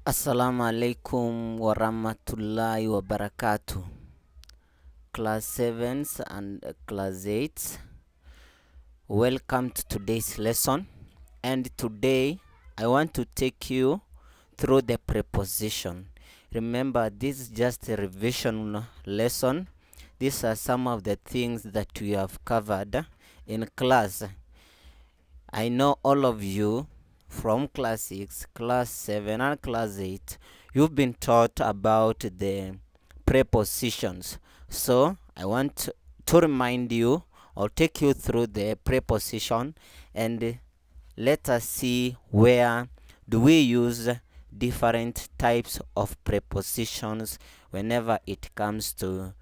Assalamu alaikum wa rahmatullahi wa barakatuh. Class 7s and class 8s. Welcome to today's lesson. And today I want to take you through the preposition. Remember, this is just a revision lesson. These are some of the things that we have covered in class. I know all of you from class 6, class 7 and class 8, you've been taught about the prepositions. So I want to remind you or take you through the preposition, and let us see where do we use different types of prepositions whenever it comes to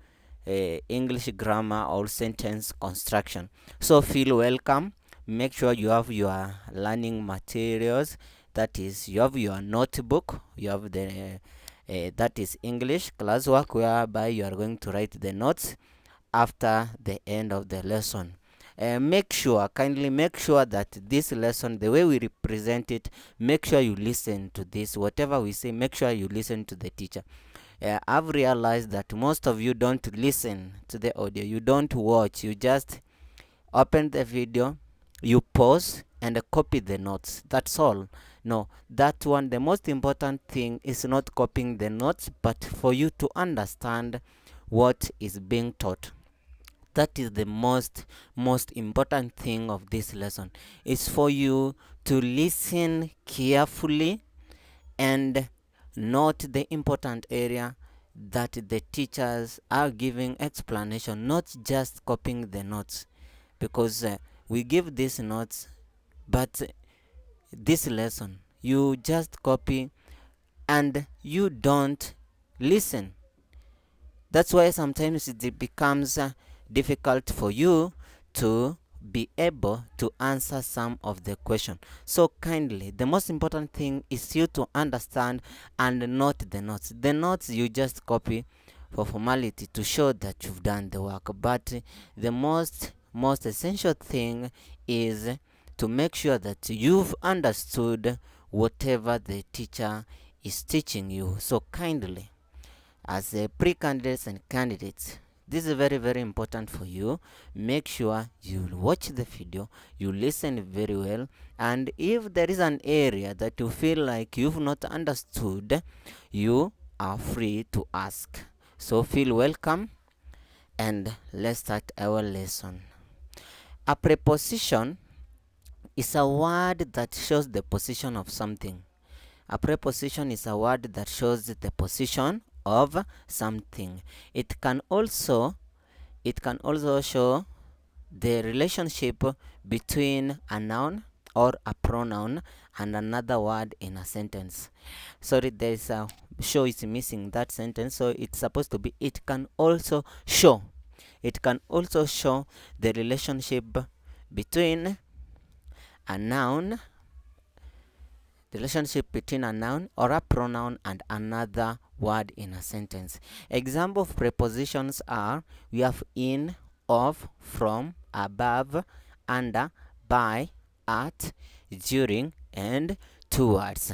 English grammar or sentence construction. So feel welcome. Make sure you have your learning materials. That is, you have your notebook, you have the that is English classwork, whereby you are going to write the notes after the end of the lesson. Kindly make sure that this lesson, the way we represent it, make sure you listen to this. Whatever we say, make sure you listen to the teacher. I've realized that most of you don't listen to the audio, you don't watch, you just open the video, you pause and copy the notes. That's all. No, that one, the most important thing is not copying the notes, but for you to understand what is being taught. That is the most important thing of this lesson, is for you to listen carefully and note the important area that the teachers are giving explanation, not just copying the notes, because we give these notes, but this lesson you just copy and you don't listen. That's why sometimes it becomes difficult for you to be able to answer some of the question. So kindly, the most important thing is you to understand and note the notes. The notes you just copy for formality to show that you've done the work, but the most essential thing is to make sure that you've understood whatever the teacher is teaching you. So kindly, as a pre-candidates and candidates, this is very important for you. Make sure you watch the video, you listen very well, and if there is an area that you feel like you've not understood, you are free to ask. So feel welcome, and let's start our lesson. A preposition is a word that shows the position of something. A preposition is a word that shows the position of something. It can also show the relationship between a noun or a pronoun and another word in a sentence. Sorry, there is a show is missing that sentence, so it's supposed to be it can also show. It can also show the relationship between a noun, or a pronoun and another word in a sentence. Example of prepositions are, we have in, of, from, above, under, by, at, during, and towards.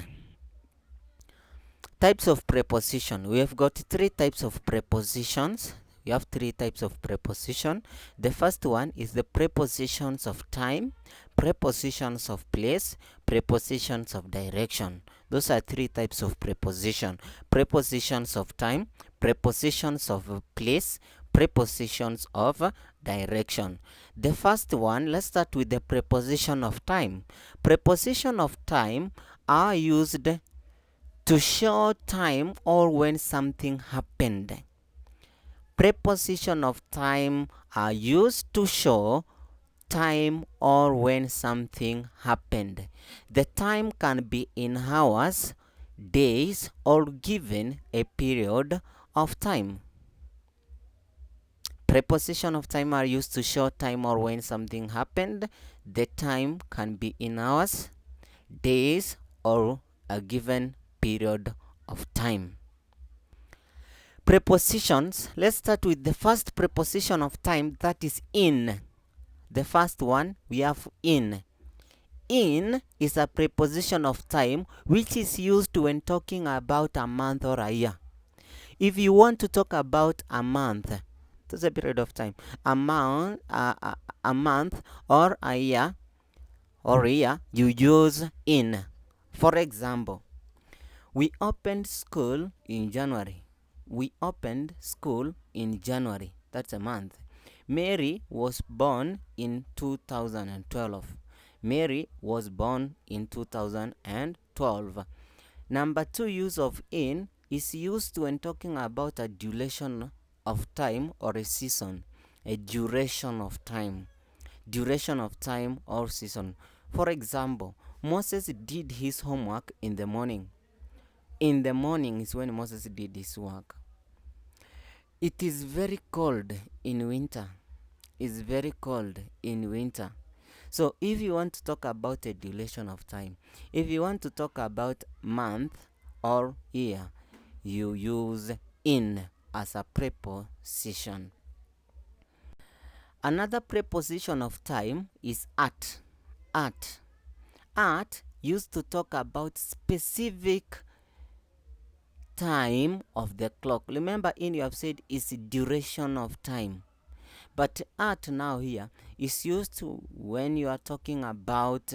Types of preposition. We have got three types of prepositions. We have three types of preposition. The first one is the prepositions of time, prepositions of place, prepositions of direction. Those are three types of preposition. Prepositions of time, prepositions of place, prepositions of direction. The first one, let's start with the preposition of time. Preposition of time are used to show time or when something happened. Preposition of time are used to show time or when something happened. The time can be in hours, days, or given a period of time. Preposition of time are used to show time or when something happened. The time can be in hours, days, or a given period of time. Prepositions, let's start with the first preposition of time, that is in. The first one, we have in. In is a preposition of time which is used when talking about a month or a year. If you want to talk about a month, that's a period of time. A month or a year, you use in. For example, we opened school in January. We opened school in January. That's a month. Mary was born in 2012. Mary was born in 2012. Number two use of in is used when talking about a duration of time or a season. A duration of time. Duration of time or season. For example, Moses did his homework in the morning. In the morning is when Moses did his work. It is very cold in winter. It's very cold in winter. So if you want to talk about a duration of time, if you want to talk about month or year, you use in as a preposition. Another preposition of time is at. At. At used to talk about specific time of the clock. Remember, in you have said is duration of time. But at now here is used to when you are talking about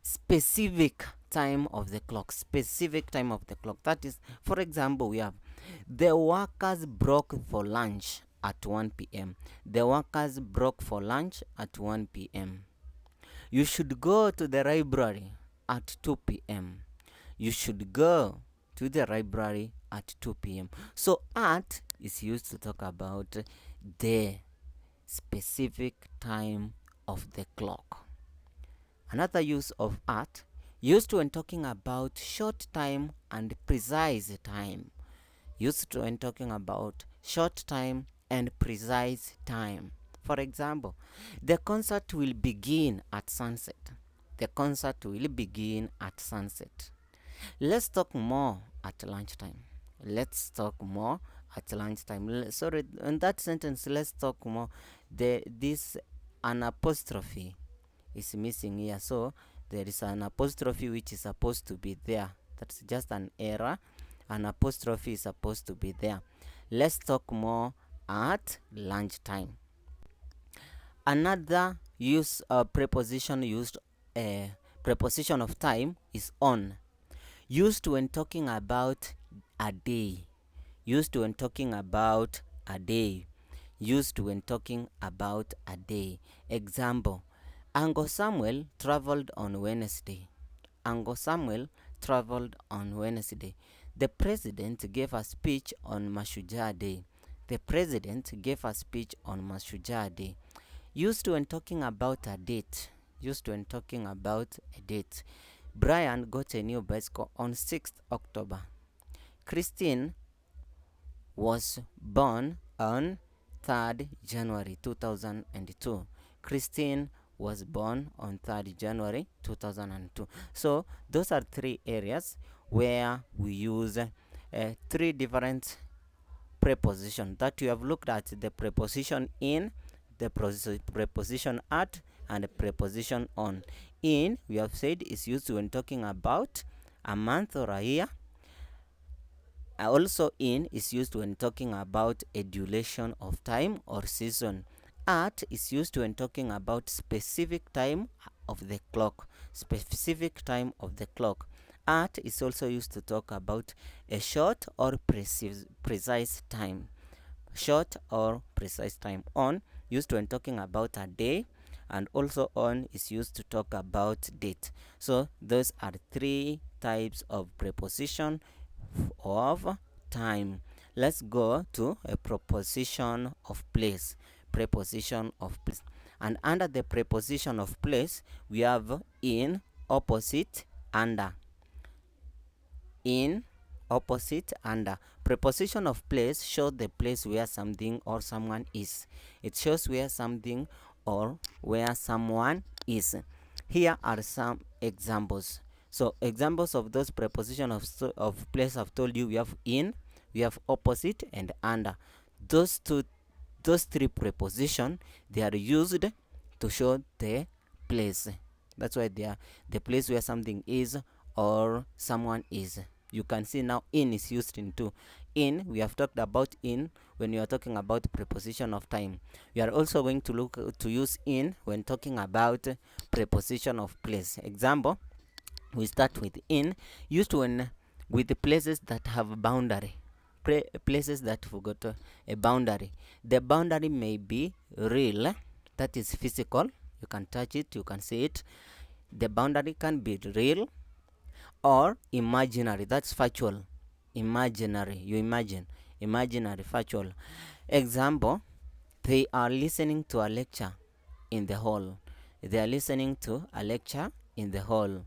specific time of the clock. Specific time of the clock. That is, for example, we have the workers broke for lunch at 1 p.m. The workers broke for lunch at 1 p.m. You should go to the library at 2 p.m. You should go to the library at 2 p.m. So at is used to talk about the specific time of the clock. Another use of at used when talking about short time and precise time. Used when talking about short time and precise time. For example, the concert will begin at sunset. The concert will begin at sunset. Let's talk more at lunchtime. Let's talk more at lunchtime. Sorry, in that sentence, let's talk more. This an apostrophe is missing here. So there is an apostrophe which is supposed to be there. That's just an error. An apostrophe is supposed to be there. Let's talk more at lunchtime. Another use preposition used preposition of time is on. Used when talking about a day. Used when talking about a day. Used when talking about a day. Example, Uncle Samuel traveled on Wednesday. Uncle Samuel traveled on Wednesday. The president gave a speech on Mashujaa Day. The president gave a speech on Mashujaa Day. Used when talking about a date. Used when talking about a date. Brian got a new bicycle on 6th October. Christine was born on 3rd January 2002. Christine was born on 3rd January 2002. So those are three areas where we use three different prepositions that you have looked at: the preposition in, the preposition at, and the preposition on. In, we have said, is used when talking about a month or a year. Also in is used when talking about a duration of time or season. At is used when talking about specific time of the clock. Specific time of the clock. At is also used to talk about a short or precise time. Short or precise time. On used when talking about a day, and also on is used to talk about date. So those are three types of preposition of time. Let's go to a preposition of place. Preposition of place. And under the preposition of place, we have in, opposite, under. In, opposite, under. Preposition of place shows the place where something or someone is. It shows where something or where someone is. Here are some examples. So examples of those prepositions of place I've told you: we have in, we have opposite, and under. Those three prepositions, they are used to show the place. That's why they are the place where something is or someone is. You can see now in is used in two. In, we have talked about in when we are talking about preposition of time. We are also going to look to use in when talking about preposition of place. Example, we start with in, used when with the places that have a boundary. Places that have got a boundary. The boundary may be real, that is physical, you can touch it, you can see it. The boundary can be real or imaginary, that's factual. Imaginary, you imagine. Imaginary, factual. Example, they are listening to a lecture in the hall. They are listening to a lecture in the hall.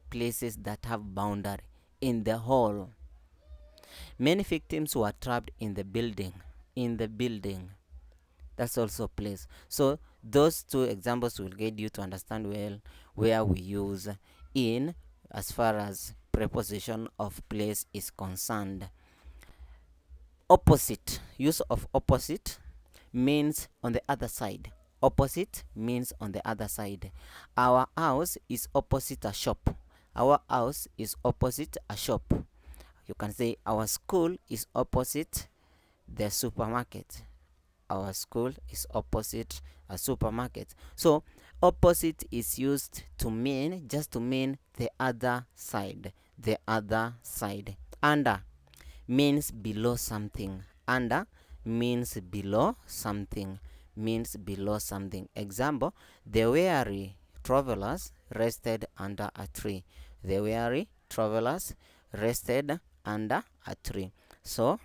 Places that have boundary. In the hall. Many victims were trapped in the building. In the building. That's also place. So those two examples will get you to understand well where we use in as far as preposition of place is concerned. Opposite. Use of opposite means on the other side. Opposite means on the other side. Our house is opposite a shop. Our house is opposite a shop. You can say our school is opposite the supermarket. Our school is opposite a supermarket. So opposite is used to mean, just to mean the other side. The other side. Under means below something. Under means below something. Means below something. Example, the weary travelers rested under a tree. The weary travelers rested under a tree. So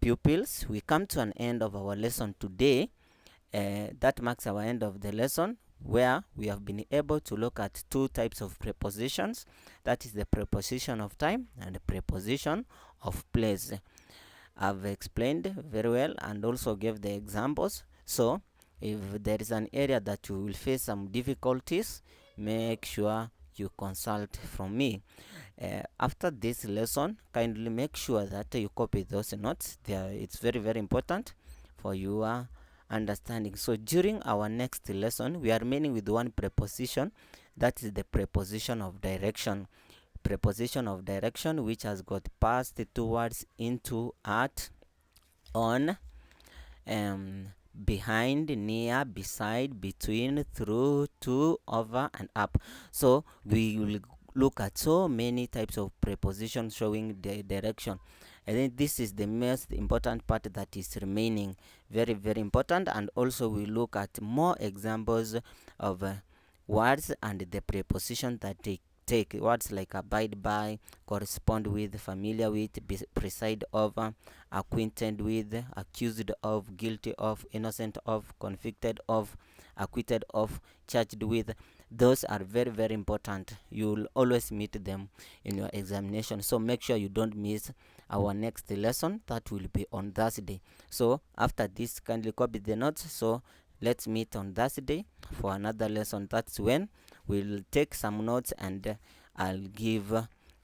pupils, we come to an end of our lesson today. That marks our end of the lesson, where we have been able to look at two types of prepositions. That is the preposition of time and the preposition of place. I've explained very well and also gave the examples. So if there is an area that you will face some difficulties, make sure you consult from me. After this lesson, kindly make sure that you copy those notes. It's very, very important for your understanding. So during our next lesson, we are remaining with one preposition, that is the preposition of direction. Preposition of direction, which has got past, towards, into, at, on, behind, near, beside, between, through, to, over, and up. So we will look at so many types of prepositions showing the direction. I think this is the most important part that is remaining, very, very important. And also we look at more examples of words and the preposition that they take. Words like abide by, correspond with, familiar with, preside over, acquainted with, accused of, guilty of, innocent of, convicted of, acquitted of, charged with. Those are very, very important. You will always meet them in your examination. So make sure you don't miss our next lesson. That will be on Thursday. So after this, kindly copy the notes. So let's meet on Thursday for another lesson. That's when we'll take some notes and I'll give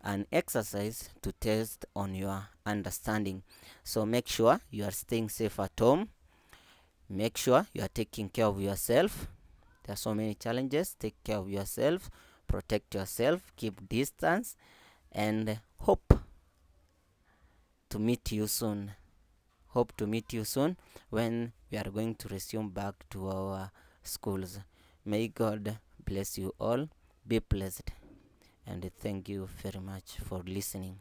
an exercise to test on your understanding. So make sure you are staying safe at home. Make sure you are taking care of yourself. There are so many challenges. Take care of yourself, protect yourself, keep distance, and hope to meet you soon. Hope to meet you soon when we are going to resume back to our schools. May God bless you all. Be blessed. And thank you very much for listening.